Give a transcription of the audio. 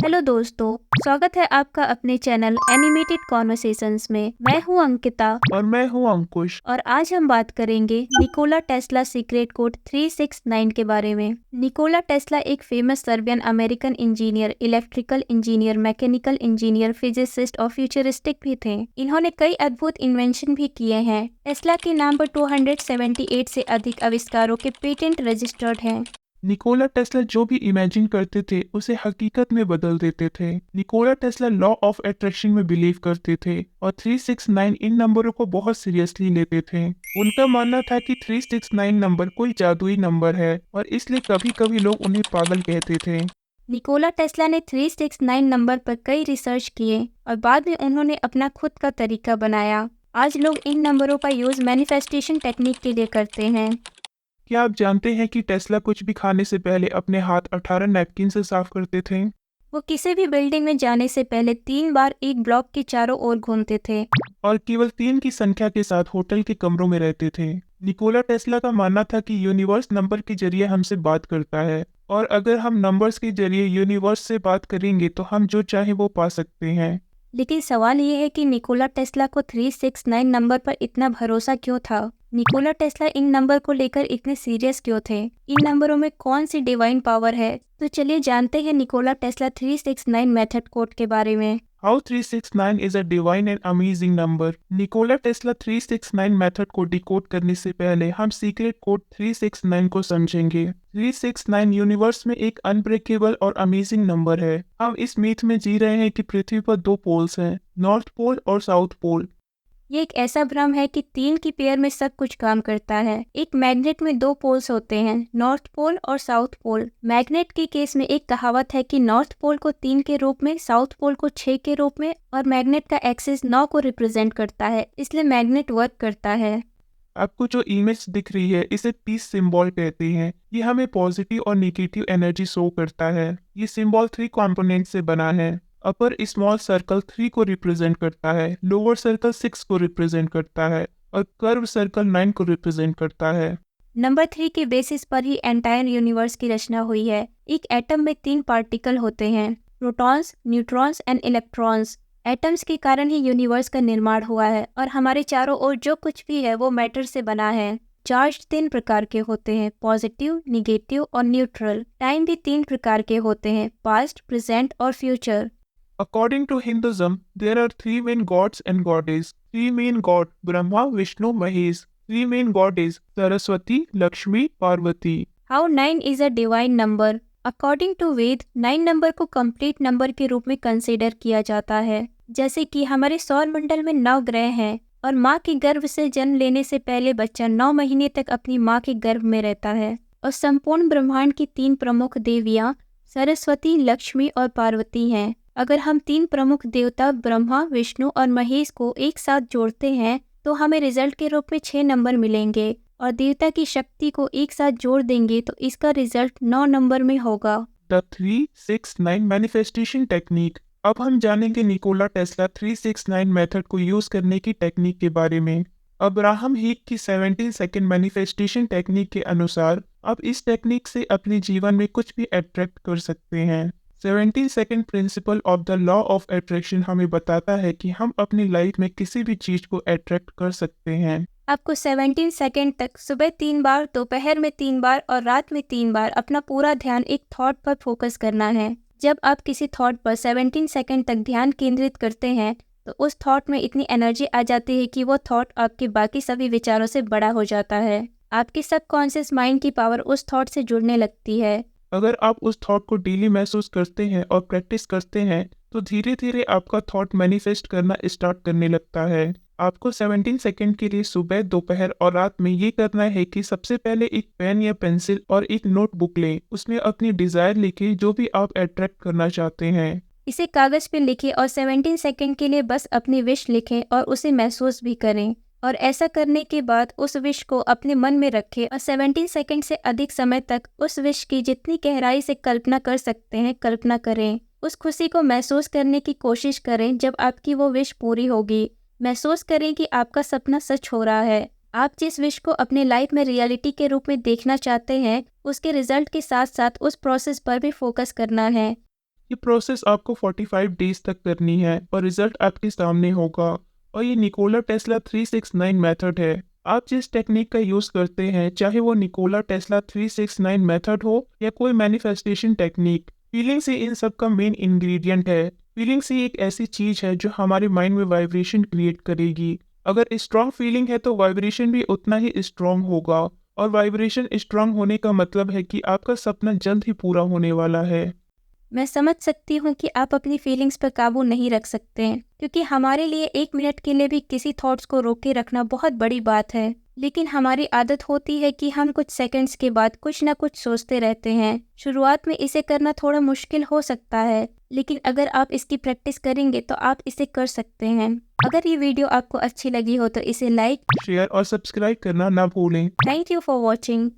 Hello दोस्तों, स्वागत है आपका अपने चैनल एनिमेटेड कॉन्वर्सेशंस में। मैं हूं अंकिता और मैं हूँ अंकुश। और आज हम बात करेंगे निकोला टेस्ला सीक्रेट कोड 369 के बारे में। निकोला टेस्ला एक famous Serbian American engineer, electrical engineer, mechanical engineer, physicist और फ्यूचरिस्टिक भी थे। इन्होंने कई अद्भुत इन्वेंशन भी किए हैं। टेस्ला के नाम पर 278 से अधिक आविष्कारों के पेटेंट रजिस्टर्ड हैं। निकोला टेस्ला जो भी इमेजिन करते थे उसे हकीकत में बदल देते थे। Nikola Tesla law of attraction में बिलीव करते थे और 369 इन नंबरों को बहुत सीरियसली लेते थे। उनका मानना था कि 369 नंबर कोई जादुई नंबर है और इसलिए कभी कभी लोग उन्हें पागल कहते थे। निकोला टेस्ला ने 369 नंबर पर कई रिसर्च किए और बाद में उन्होंने अपना खुद का तरीका बनाया। आज लोग इन नंबरों का यूज मैनिफेस्टेशन टेक्निक के लिए करते हैं। क्या आप जानते हैं कि टेस्ला कुछ भी खाने से पहले अपने हाथ 18 नैपकिन से साफ करते थे? वो किसी भी बिल्डिंग में जाने से पहले 3 बार एक ब्लॉक के चारों ओर घूमते थे। और केवल 3 की संख्या के साथ होटल के कमरों में रहते थे। निकोला टेस्ला का मानना था कि यूनिवर्स नंबर के जरिए हमसे बात करता है और अगर हम नंबर्स के जरिए यूनिवर्स से बात करेंगे तो हम जो चाहे वो पा सकते हैं। लेकिन सवाल ये है कि निकोला टेस्ला को 369 नंबर पर इतना भरोसा क्यों था? निकोला टेस्ला इन नंबर को लेकर इतने सीरियस क्यों थे? इन नंबरों में कौन सी डिवाइन पावर है? तो चलिए जानते हैं निकोला टेस्ला 369 मेथड कोड के बारे में। How 369 is a divine and amazing number। Nikola Tesla 369 method को डिकोड करने से पहले हम सीक्रेट कोड 369 को समझेंगे। 369 यूनिवर्स में एक अनब्रेकेबल और अमेजिंग नंबर है। हम इस मीथ में जी रहे हैं कि पृथ्वी पर 2 पोल्स हैं, नॉर्थ पोल और साउथ पोल। ये एक ऐसा भ्रम है कि 3 की पेयर में सब कुछ काम करता है। एक मैग्नेट में 2 पोल्स होते हैं, नॉर्थ पोल और साउथ पोल। मैग्नेट के केस में एक कहावत है कि नॉर्थ पोल को 3 के रूप में, साउथ पोल को 6 के रूप में और मैग्नेट का एक्सिस 9 को रिप्रेजेंट करता है, इसलिए मैग्नेट वर्क करता है। आपको जो इमेज दिख रही है इसे पीस सिंबल कहते हैं। ये हमें पॉजिटिव और नेगेटिव एनर्जी शो करता है। ये सिंबल 3 कंपोनेंट से बना है। अपर स्मॉल सर्कल 3 को रिप्रेजेंट करता है, लोअर सर्कल 6 को रिप्रेजेंट करता है और कर्व सर्कल 9 को रिप्रेजेंट करता है। नंबर 3 के बेसिस पर ही एंटायर यूनिवर्स की रचना हुई है। एक एटम में 3 पार्टिकल होते हैं, protons, neutrons and electrons. Atoms के कारण ही यूनिवर्स का निर्माण हुआ है और हमारे चारों ओर जो कुछ भी है वो मैटर से बना है। चार्ज 3 प्रकार के होते हैं, पॉजिटिव, निगेटिव और न्यूट्रल। टाइम भी 3 प्रकार के होते हैं, पास्ट, प्रेजेंट और future. According to Hinduism, there are 3 main gods and goddesses. 3 main god Brahma, Vishnu, Mahesh. 3 main goddess Saraswati, Lakshmi, Parvati. How 9 is a divine number? According to Veda 9 number को complete number के रूप में consider किया जाता है। जैसे कि हमारे सौर मंडल में 9 ग्रह हैं और माँ के गर्भ से जन्म लेने से पहले बच्चा 9 महीने तक अपनी माँ के गर्भ में रहता है। और संपूर्ण ब्रह्मांड की 3 प्रमुख देवियाँ सरस्वती, लक्ष्मी और पार्वती हैं। अगर हम 3 प्रमुख देवता ब्रह्मा, विष्णु और महेश को एक साथ जोड़ते हैं तो हमें रिजल्ट के रूप में 6 नंबर मिलेंगे और देवता की शक्ति को एक साथ जोड़ देंगे तो इसका रिजल्ट 9 नंबर में होगा। The 369 manifestation technique. अब हम जानेंगे निकोला टेस्ला 369 मेथड को यूज करने की टेक्निक के बारे में। अब्राहम हिक की 17 सेकंड मैनिफेस्टेशन टेक्निक के अनुसार आप इस टेक्निक से अपने जीवन में कुछ भी अट्रैक्ट कर सकते हैं। 17 second principle of the law of attraction हमें बताता है कि हम अपनी लाइफ में किसी भी चीज को अट्रैक्ट कर सकते हैं। आपको 17 सेकंड तक सुबह 3 बार, दोपहर में 3 बार और रात में 3 बार अपना पूरा ध्यान एक थॉट पर फोकस करना है। जब आप किसी थॉट पर 17 सेकंड तक ध्यान केंद्रित करते हैं तो उस थॉट में इतनी एनर्जी आ जाती है कि वो थॉट आपके बाकी सभी विचारों से बड़ा हो जाता है। आपकी सबकॉन्शियस माइंड की पावर उस थॉट से जुड़ने लगती है। अगर आप उस थॉट को डेली महसूस करते हैं और प्रैक्टिस करते हैं तो धीरे धीरे आपका थॉट मैनिफेस्ट करना स्टार्ट करने लगता है। आपको 17 सेकंड के लिए सुबह, दोपहर और रात में ये करना है कि सबसे पहले एक पेन या पेंसिल और एक नोटबुक लें। उसमें अपनी डिजायर लिखें जो भी आप अट्रैक्ट करना चाहते हैं। इसे कागज पे लिखें और 17 सेकंड के लिए बस अपनी विश लिखें और उसे महसूस भी करें। और ऐसा करने के बाद उस विश को अपने मन में रखें और 17 सेकंड से अधिक समय तक उस विश की जितनी गहराई से कल्पना कर सकते हैं कल्पना करें। उस खुशी को महसूस करने की कोशिश करें जब आपकी वो विश पूरी होगी। महसूस करें कि आपका सपना सच हो रहा है। आप जिस विश को अपने लाइफ में रियलिटी के रूप में देखना चाहते हैं उसके रिजल्ट के साथ साथ उस प्रोसेस पर भी फोकस करना है। ये प्रोसेस आपको 45 डेज तक करनी है और रिजल्ट आपके सामने होगा। और ये निकोला टेस्ला 369 मेथड है। आप जिस टेक्निक का यूज़ करते हैं, चाहे वो निकोला टेस्ला 369 मेथड हो या कोई मैनिफेस्टेशन टेक्निक, फीलिंग्स ही इन सब का मेन इंग्रेडिएंट है। फीलिंग्स ही एक ऐसी चीज है जो हमारे माइंड में वाइब्रेशन क्रिएट करेगी। अगर स्ट्रांग फीलिंग है तो वाइब्रेशन भी उतना ही स्ट्रांग होगा, और वाइब्रेशन स्ट्रांग होने का मतलब है कि आपका सपना जल्द ही पूरा होने वाला है। मैं समझ सकती हूँ कि आप अपनी फीलिंग्स पर काबू नहीं रख सकते हैं, क्योंकि हमारे लिए 1 मिनट के लिए भी किसी थॉट्स को रोके रखना बहुत बड़ी बात है। लेकिन हमारी आदत होती है कि हम कुछ सेकंड्स के बाद कुछ ना कुछ सोचते रहते हैं। शुरुआत में इसे करना थोड़ा मुश्किल हो सकता है, लेकिन अगर आप इसकी प्रैक्टिस करेंगे तो आप इसे कर सकते हैं। अगर ये वीडियो आपको अच्छी लगी हो तो इसे लाइक, शेयर और सब्सक्राइब करना ना भूलें। Thank you for watching.